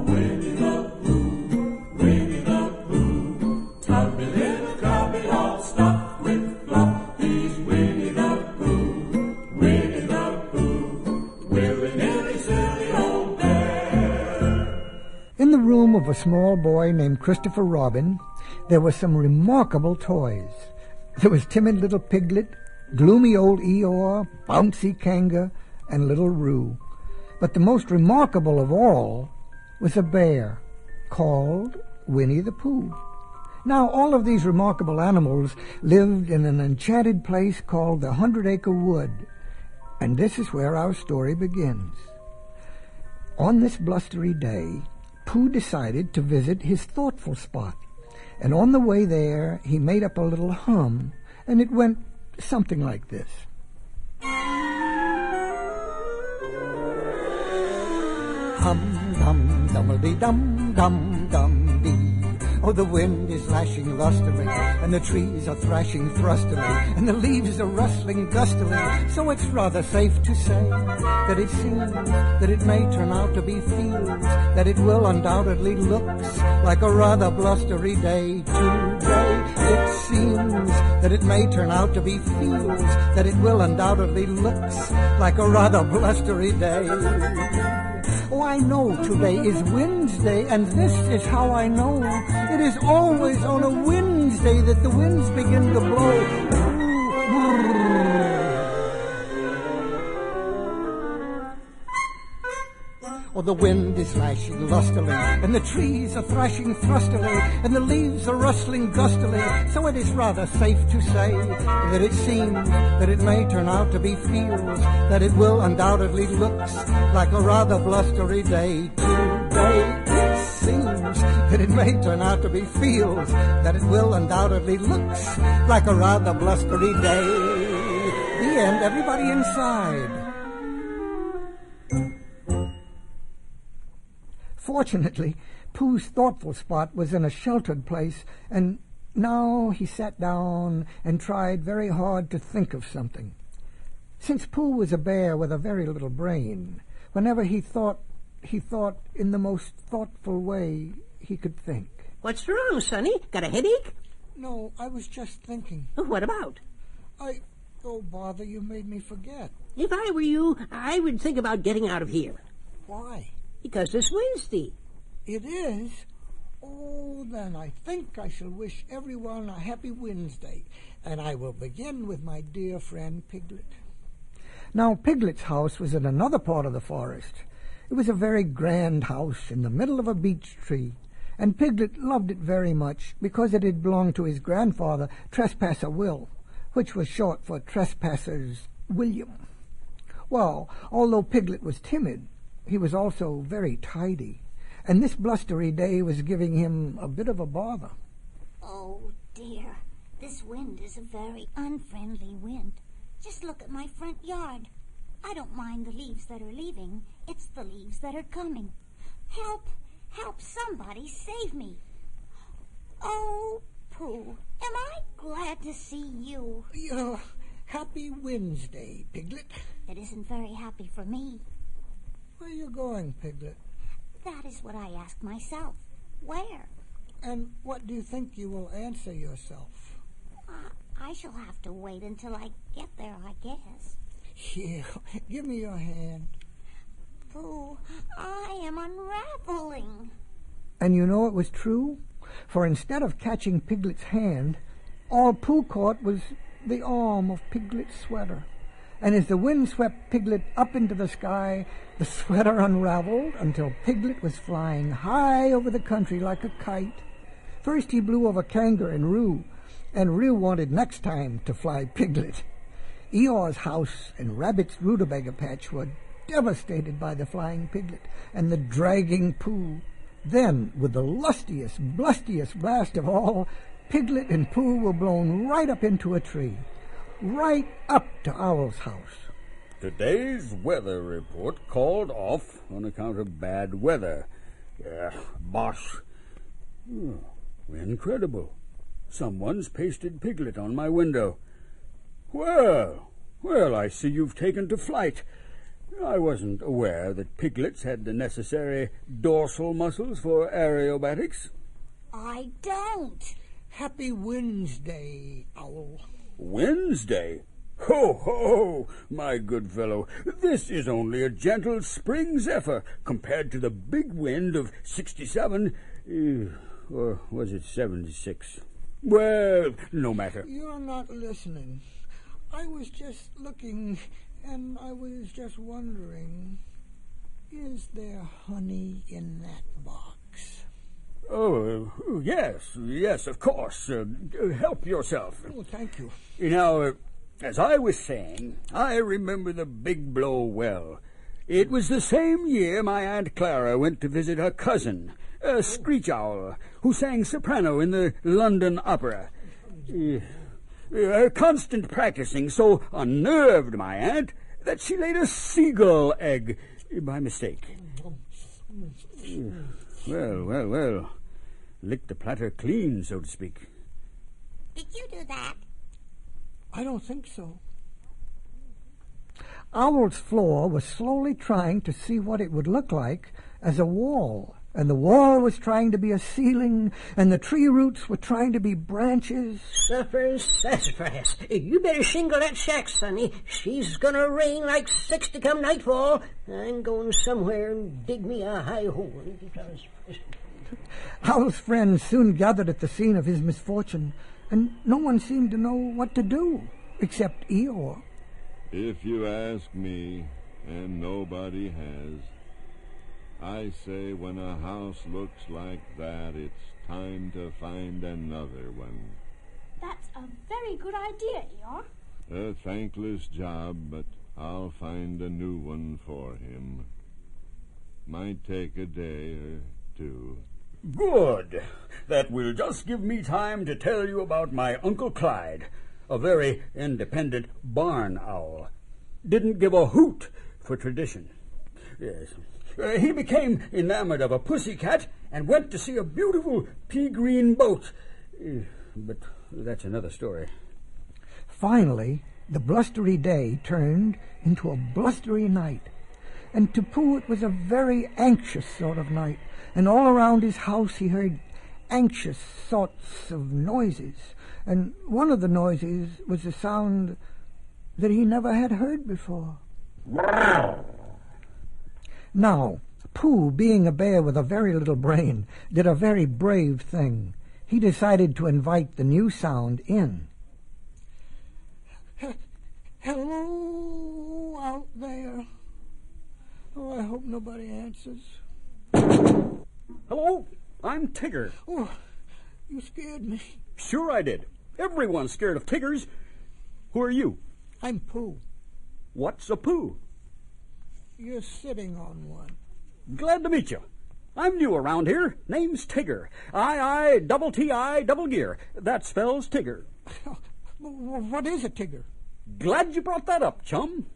Winnie the Pooh, Winnie the Pooh. Tubby little cubby all stuffed with fluff. He's Winnie the Pooh, Winnie the Pooh. Willy-nilly, silly old bear. In the room of a small boy named Christopher Robin, there were some remarkable toys. There was timid little Piglet, gloomy old Eeyore, bouncy Kanga, and little Roo. But the most remarkable of all was a bear called Winnie the Pooh. Now, all of these remarkable animals lived in an enchanted place called the 100-Acre Wood, and this is where our story begins. On this blustery day, Pooh decided to visit his thoughtful spot, and on the way there he made up a little hum, and it went something like this. Hum, dum, dum-a-dee-dum, dum, dum, dee. Oh, the wind is lashing lustily, and the trees are thrashing thrustily, and the leaves are rustling gustily. So it's rather safe to say that it seems that it may turn out to be fields, that it will undoubtedly looks like a rather blustery day today. It seems that it may turn out to be fields, that it will undoubtedly looks like a rather blustery day. Oh, I know today is Wednesday, and this is how I know. It is always on a Wednesday that the winds begin to blow. Oh, the wind is lashing lustily, and the trees are thrashing thrustily, and the leaves are rustling gustily. So it is rather safe to say that it seems that it may turn out to be fields, that it will undoubtedly looks like a rather blustery day today. It seems that it may turn out to be fields, that it will undoubtedly looks like a rather blustery day. The end. Everybody inside. Fortunately, Pooh's thoughtful spot was in a sheltered place, and now he sat down and tried very hard to think of something. Since Pooh was a bear with a very little brain, whenever he thought in the most thoughtful way he could think. What's wrong, Sonny? Got a headache? No, I was just thinking. What about? Oh, bother, you made me forget. If I were you, I would think about getting out of here. Why? Because it's Wednesday. It is? Oh, then I think I shall wish everyone a happy Wednesday, and I will begin with my dear friend Piglet. Now, Piglet's house was in another part of the forest. It was a very grand house in the middle of a beech tree, and Piglet loved it very much because it had belonged to his grandfather, Trespasser Will, which was short for Trespassers William. Well, although Piglet was timid, he was also very tidy, and this blustery day was giving him a bit of a bother. Oh, dear. This wind is a very unfriendly wind. Just look at my front yard. I don't mind the leaves that are leaving. It's the leaves that are coming. Help! Help! Somebody save me! Oh, Pooh, am I glad to see you? Happy Wednesday, Piglet. It isn't very happy for me. Where are you going, Piglet? That is what I ask myself. Where? And what do you think you will answer yourself? I shall have to wait until I get there, I guess. Here, give me your hand. Pooh, I am unraveling. And you know it was true, for instead of catching Piglet's hand, all Pooh caught was the arm of Piglet's sweater. And as the wind swept Piglet up into the sky, the sweater unraveled until Piglet was flying high over the country like a kite. First he blew over Kanga and Roo wanted next time to fly Piglet. Eeyore's house and Rabbit's rutabaga patch were devastated by the flying Piglet and the dragging Pooh. Then, with the lustiest, blustiest blast of all, Piglet and Pooh were blown right up into a tree. Right up to Owl's house. Today's weather report called off on account of bad weather. Bosh. Oh, incredible. Someone's pasted Piglet on my window. Well, I see you've taken to flight. I wasn't aware that piglets had the necessary dorsal muscles for aerobatics. I don't. Happy Wednesday, Owl. Wednesday? Ho, ho, my good fellow. This is only a gentle spring zephyr compared to the big wind of 67, or was it 76? Well, no matter. You're not listening. I was just looking, and I was just wondering, is there honey in that box? Oh, yes, of course. Help yourself. Oh, thank you. Now, as I was saying, I remember the big blow well. It was the same year my Aunt Clara went to visit her cousin, a screech owl, who sang soprano in the London Opera. Her constant practicing so unnerved my aunt that she laid a seagull egg by mistake. Well. Licked the platter clean, so to speak. Did you do that? I don't think so. Owl's floor was slowly trying to see what it would look like as a wall, and the wall was trying to be a ceiling, and the tree roots were trying to be branches. Sassafras. You better shingle that shack, Sonny. She's gonna rain like 60 come nightfall. I'm going somewhere and dig me a high hole. Owl's friends soon gathered at the scene of his misfortune, and no one seemed to know what to do, except Eeyore. If you ask me, and nobody has, I say when a house looks like that, it's time to find another one. That's a very good idea, Eeyore. A thankless job, but I'll find a new one for him. Might take a day or two. Good. That will just give me time to tell you about my Uncle Clyde, a very independent barn owl. Didn't give a hoot for tradition. Yes. He became enamored of a pussycat and went to see a beautiful pea-green boat. But that's another story. Finally, the blustery day turned into a blustery night. And to Pooh it was a very anxious sort of night. And all around his house he heard anxious sorts of noises. And one of the noises was a sound that he never had heard before. Now, Pooh, being a bear with a very little brain, did a very brave thing. He decided to invite the new sound in. Hello out there. Oh, I hope nobody answers. Hello, I'm Tigger. Oh, you scared me. Sure I did. Everyone's scared of Tiggers. Who are you? I'm Pooh. What's a Pooh? You're sitting on one. Glad to meet you. I'm new around here. Name's Tigger. I-double-T-I double gear. That spells Tigger. What is a Tigger? Glad you brought that up, chum.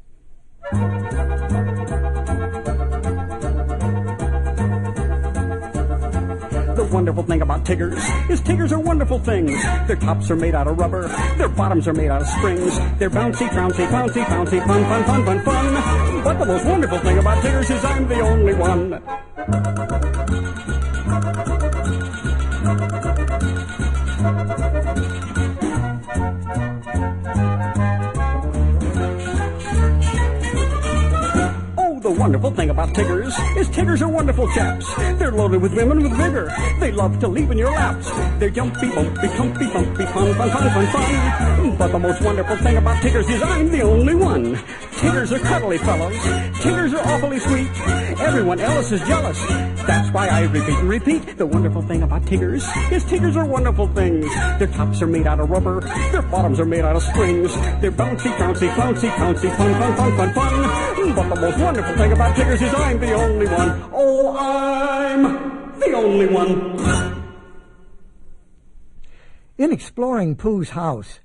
The wonderful thing about Tiggers is Tiggers are wonderful things. Their tops are made out of rubber. Their bottoms are made out of springs. They're bouncy, bouncy, bouncy, bouncy, fun, fun, fun, fun, fun. But the most wonderful thing about Tiggers is I'm the only one. The wonderful thing about Tiggers is Tiggers are wonderful chaps. They're loaded with women with vigor. They love to leap in your laps. They're jumpy, bumpy, comfy, bumpy, fun, fun, fun, fun, fun. But the most wonderful thing about Tiggers is I'm the only one. Tiggers are cuddly fellows. Tiggers are awfully sweet. Everyone else is jealous. That's why I repeat and repeat. The wonderful thing about Tiggers is Tiggers are wonderful things. Their tops are made out of rubber. Their bottoms are made out of springs. They're bouncy, bouncy, bouncy, bouncy, fun, fun, fun, fun, fun. But the most wonderful thing about Tiggers is I'm the only one. Oh, I'm the only one. In exploring Pooh's house,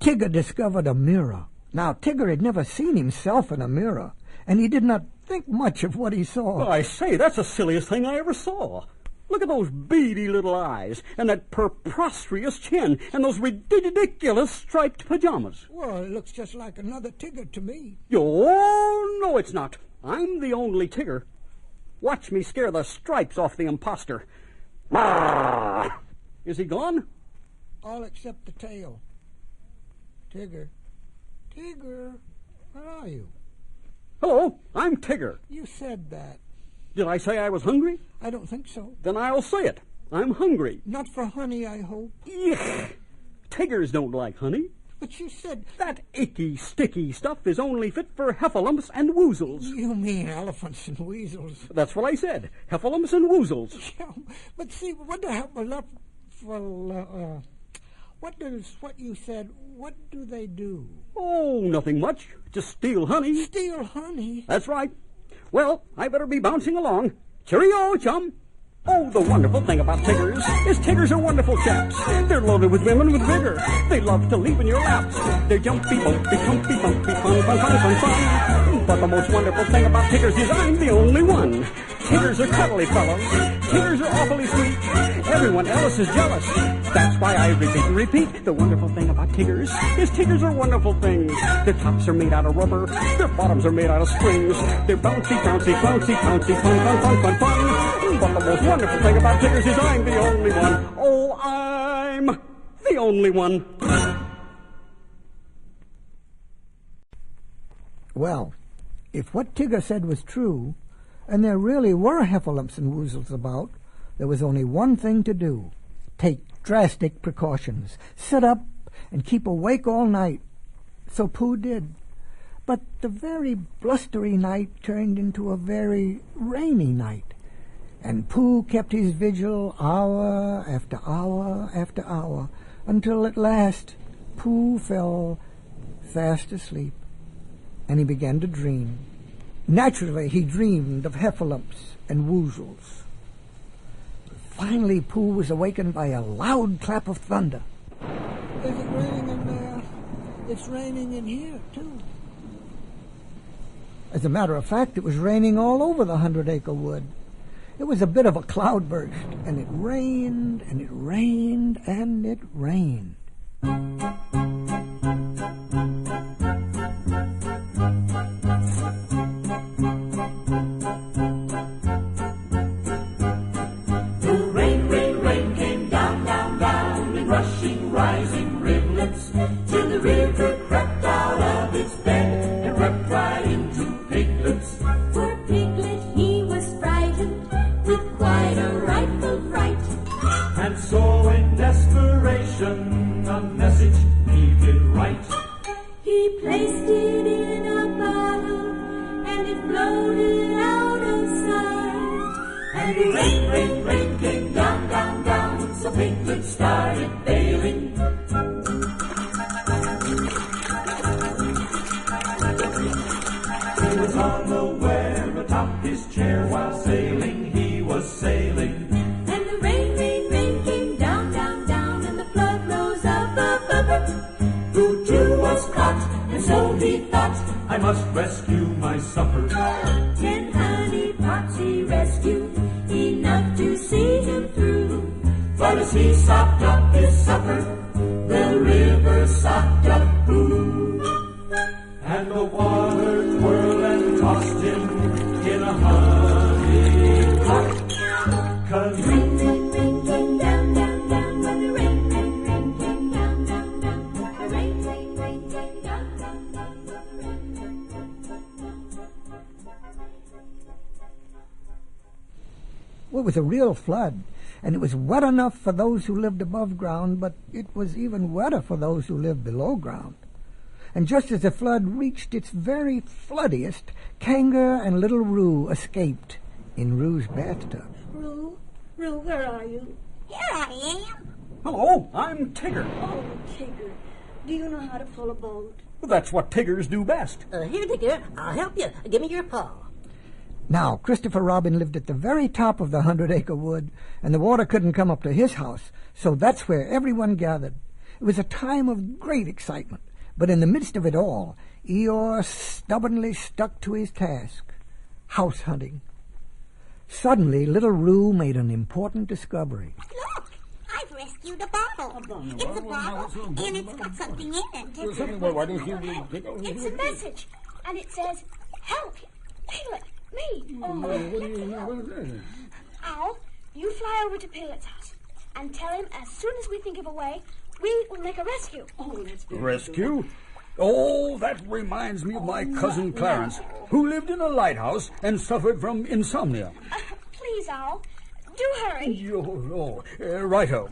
Tigger discovered a mirror. Now, Tigger had never seen himself in a mirror, and he did not think much of what he saw. Well, I say, that's the silliest thing I ever saw. Look at those beady little eyes, and that preposterous chin, and those ridiculous striped pajamas. Well, it looks just like another Tigger to me. Oh, no, it's not. I'm the only Tigger. Watch me scare the stripes off the imposter. Is he gone? All except the tail. Tigger. Tigger, where are you? Hello, I'm Tigger. You said that. Did I say I was hungry? I don't think so. Then I'll say it. I'm hungry. Not for honey, I hope. Yuck! Tigers don't like honey. But you said... That icky, sticky stuff is only fit for heffalumps and woozles. You mean elephants and weasels. That's what I said. Heffalumps and woozles. Yeah, but see, what the hell... what does what you said, what do they do? Oh, nothing much. Just steal honey. Steal honey? That's right. Well, I better be bouncing along. Cheerio, chum. Oh, the wonderful thing about Tiggers is Tiggers are wonderful chaps. They're loaded with women with vigor. They love to leap in your laps. They're jumpy, bumpy, humpy, bumpy, fun, fun, fun, fun, fun. But the most wonderful thing about Tiggers is I'm the only one. Tiggers are cuddly fellows. Tiggers are awfully sweet. Everyone else is jealous. That's why I repeat and repeat. The wonderful thing about Tiggers is Tiggers are wonderful things. Their tops are made out of rubber. Their bottoms are made out of springs. They're bouncy, bouncy, bouncy, bouncy, fun, fun, fun, fun, fun. But the most wonderful thing about Tiggers is I'm the only one. Oh, I'm the only one. Well, if what Tigger said was true, and there really were heffalumps and woozles about, there was only one thing to do. Take drastic precautions. Sit up and keep awake all night. So Pooh did. But the very blustery night turned into a very rainy night. And Pooh kept his vigil hour after hour after hour, until at last Pooh fell fast asleep, and he began to dream. Naturally, he dreamed of heffalumps and woozles. Finally, Pooh was awakened by a loud clap of thunder. Is it raining in there? It's raining in here, too. As a matter of fact, it was raining all over the 100-acre wood. It was a bit of a cloudburst, and it rained, and it rained, and it rained. The rain, rain, rain came down, down, down in rushing, rising rivulets, till the river crept out of its bed and crept right into Piglet's. Poor Piglet, he was frightened with quite a rightful fright. And so in desperation a message he did write. He placed it in a bottle and it floated out of sight. And the rain, rain, rain came down, down, down, so Piglet started bailing. He was unaware atop his chair while sailing, he was sailing. And the rain, rain, rain came down, down, down, and the flood rose up, up, up, up. Who too was caught, and so he thought, I must rescue my supper. 10 honey pots he rescued, enough to see him through. But as he sopped up his supper, the river sopped up Pooh. And the water twirled and tossed him in a honey pot. 'Cause Rain, rain, rain came down, down, down, when the rain, rain, rain came down, down, down. The rain, rain, rain came down, down, down, the rain, rain, rain came down. Well, it was a real flood, and it was wet enough for those who lived above ground, but it was even wetter for those who lived below ground. And just as the flood reached its very floodiest, Kanga and little Roo escaped in Roo's bathtub. Roo, where are you? Here I am. Hello, I'm Tigger. Oh, Tigger, do you know how to pull a boat? That's what Tiggers do best. Here, Tigger, I'll help you. Give me your paw. Now, Christopher Robin lived at the very top of the 100-acre wood, and the water couldn't come up to his house, so that's where everyone gathered. It was a time of great excitement, but in the midst of it all, Eeyore stubbornly stuck to his task, house hunting. Suddenly, little Roo made an important discovery. Look, I've rescued a bottle. It's a bottle, and it's got something in it. It's a message, and it says, help, Piglet, me. Owl, you fly over to Piglet's house and tell him as soon as we think of a way, we will make a rescue. Rescue? Oh, that reminds me of my cousin Clarence, who lived in a lighthouse and suffered from insomnia. Please, Owl, do hurry. Righto.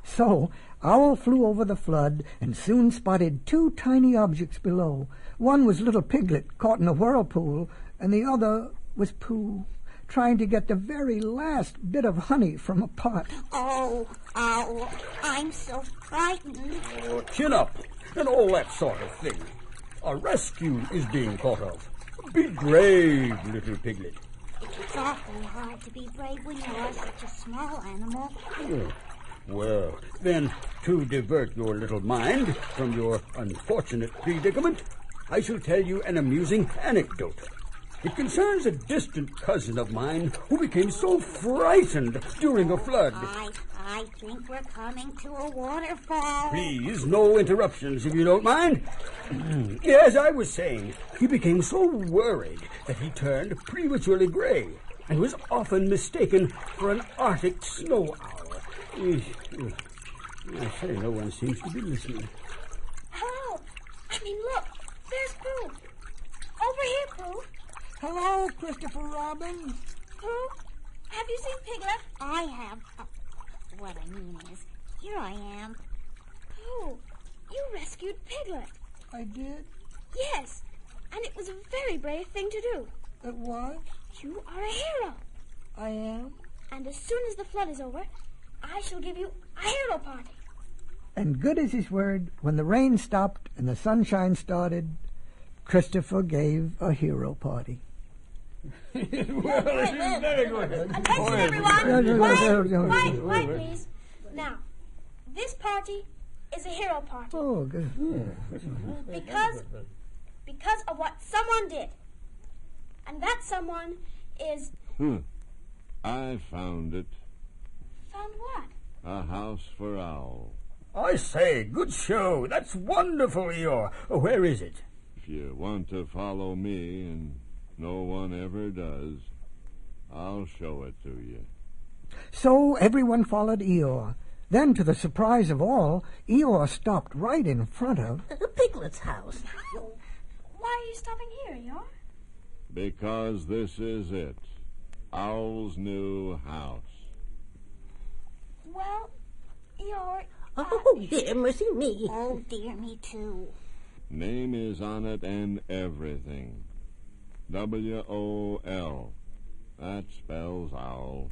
So Owl flew over the flood and soon spotted two tiny objects below. One was little Piglet caught in a whirlpool, and the other was Pooh, trying to get the very last bit of honey from a pot. Oh, Owl, I'm so frightened. Chin up, and all that sort of thing. A rescue is being thought of. Be brave, little Piglet. It's awfully hard to be brave when you are such a small animal. Well, then, to divert your little mind from your unfortunate predicament, I shall tell you an amusing anecdote. It concerns a distant cousin of mine who became so frightened during a flood. I think we're coming to a waterfall. Please, no interruptions if you don't mind. As I was saying, he became so worried that he turned prematurely gray and was often mistaken for an Arctic snow owl. I say, no one seems to be listening. Hello. Look, there's Pooh. Over here, Pooh. Hello, Christopher Robin. Pooh, have you seen Piglet? I have. What I mean is, here I am. Pooh, you rescued Piglet. I did? Yes, and it was a very brave thing to do. It was? You are a hero. I am? And as soon as the flood is over, I shall give you a hero party. And good as his word, when the rain stopped and the sunshine started, Christopher gave a hero party. Attention, everyone! Quiet, please. Now, this party is a hero party. Oh, good. Because of what someone did. And that someone is... I found it. Found what? A house for Owl. I say, good show. That's wonderful, Eeyore. Where is it? If you want to follow me, and no one ever does, I'll show it to you. So everyone followed Eeyore. Then, to the surprise of all, Eeyore stopped right in front of... Piglet's house. Why are you stopping here, Eeyore? Because this is it. Owl's new house. Well, Eeyore... Oh, dear mercy me. Oh, dear me, too. Name is on it and everything. W-O-L. That spells owl.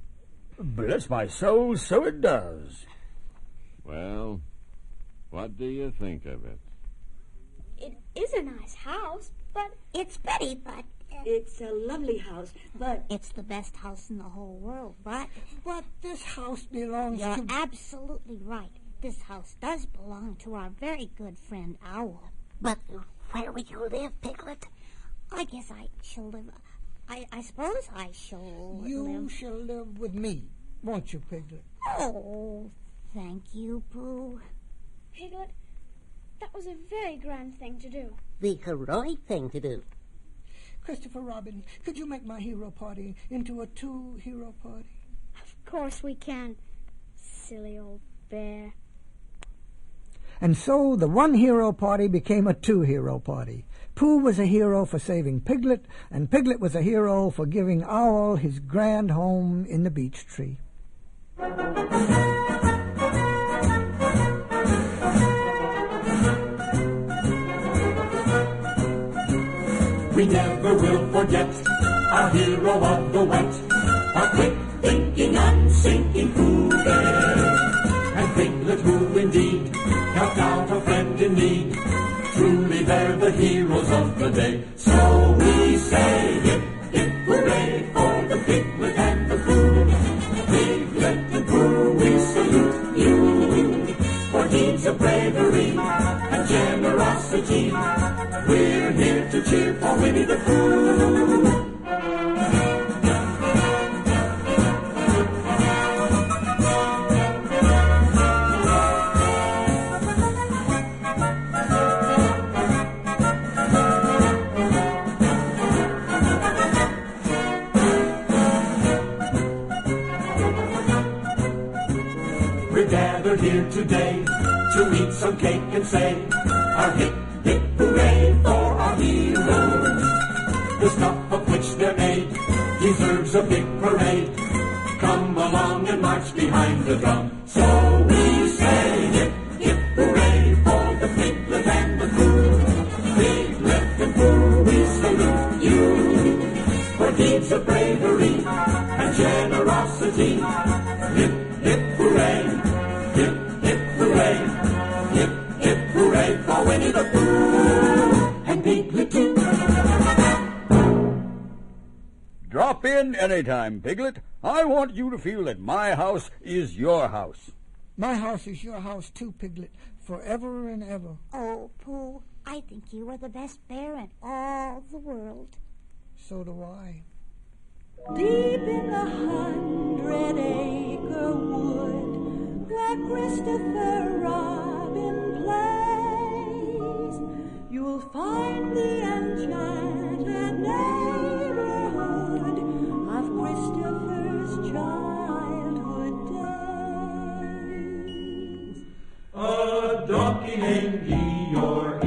Bless my soul, so it does. Well, what do you think of it? It is a nice house, but... It's pretty, but... It's a lovely house, but... It's the best house in the whole world, but... But this house belongs You're to... absolutely right. This house does belong to our very good friend Owl. But where will you live, Piglet? I guess I shall live... I suppose I shall You live... shall live with me, won't you, Piglet? Oh, thank you, Pooh. Piglet, that was a very grand thing to do. The heroic thing to do. Christopher Robin, could you make my hero party into a two-hero party? Of course we can, silly old bear. And so the one-hero party became a two-hero party. Pooh was a hero for saving Piglet, and Piglet was a hero for giving Owl his grand home in the beech tree. We never will forget our hero of the wet, our quick thinking, unsinking Pooh Bear. And Piglet, who indeed helped out a friend in need, truly they're the heroes of the day. So we say hip, hip, hooray for the Piglet and the Pooh. Piglet and Pooh, we salute you for deeds of bravery and generosity. We're here to cheer for Winnie the Pooh. gathered here today to eat some cake and say our hip, hip, hooray for our heroes. The stuff of which they're made deserves a big parade. Come along and march behind the drum. So we say hip, hip, hooray for the Piglet and the Pooh. Piglet and Pooh, we salute you for deeds of bravery and generosity. Hip, hip, hooray, hip, hip, hooray, hip, hip, hooray for Winnie the Pooh and Piglet too. Drop in anytime, Piglet. I want you to feel that my house is your house. My house is your house too, Piglet, forever and ever. Oh, Pooh, I think you are the best bear in all the world. So do I. Deep in the 100-acre wood, where Christopher Robin plays, you'll find the enchanted neighborhood of Christopher's childhood days. A donkey named Eeyore